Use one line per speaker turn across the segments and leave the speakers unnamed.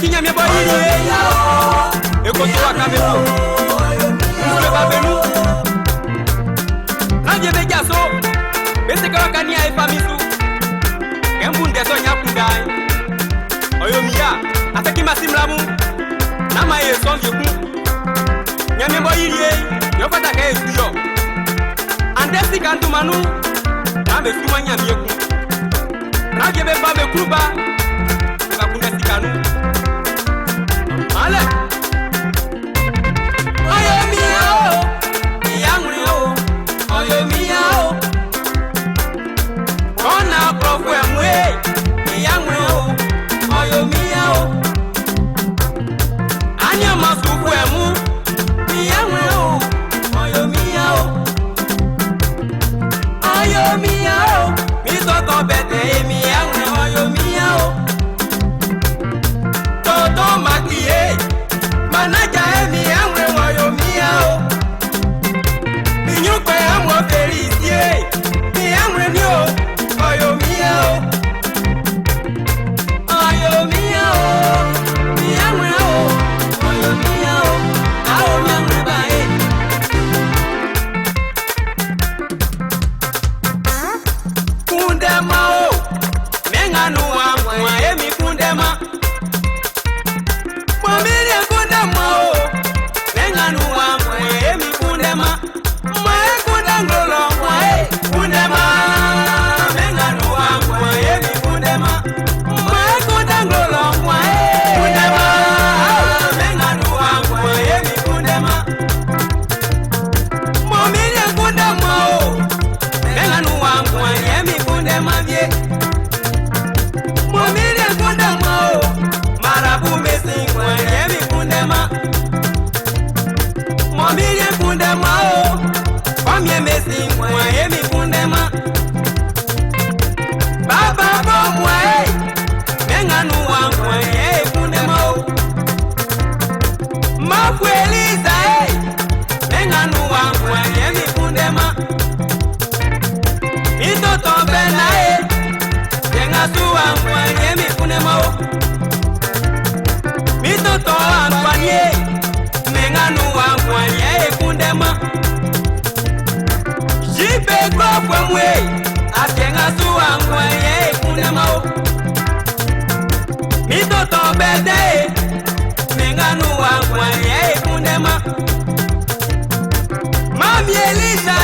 kinya me boy e ko to aka me to mule ba benu na je be jaso be se ka kani ai famisu embu ndeso nya kudai oyo miya ataki masimlamu na ma ye so yeku nya me boy yo fata ka e yo andesi kantu manu na be suma nya me yeku na je be ba me kuruba ka kundesi kanu ale oyo miya yangre oyo miya ona profwe mwe yangre oyo miya anya masukwe mu yangre oyo miya mi toto bete mi yangre oyo miya toto makie manaja emi amwe oyo miya minyukwe amwo felicie mi amwe ni oyo miya mi amwe oyo miya awo mi amwe bae kundema menganu amwe emi kundema Mamilia kundema menganu amwe emi kundema mwe kundangolo mwe kundema menganu amwe emi kundema mwe kundangolo mwe kundema menganu amwe emi kundema Mamilia kundema menganu amwe emi kundema vie Mamilia kundema marabu mesi yemi kundema Mamilie kundema Kwamye mesi yemi kundema Baba bomwa menganu wangu ye kundema Mafueliza menganu wangu yemi kundema Itoto bena yengasu wangu yemi kundema Mitoto ankwanye menganu wankwanye kundema Jipe kwa mwe atenga su wankwanye kundema Mitoto bede menganu wankwanye kundema Mami Elisa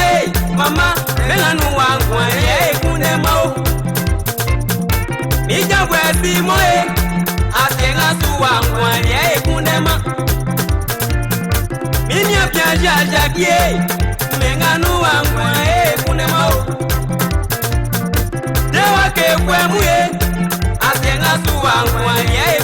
mama menganu wankwanye kundema Mijabwe simo atenga suwa mwanye kundema Minya piaja jakie menganu wangwae kundema Dewa ke kwe muye atenga suwa mwanye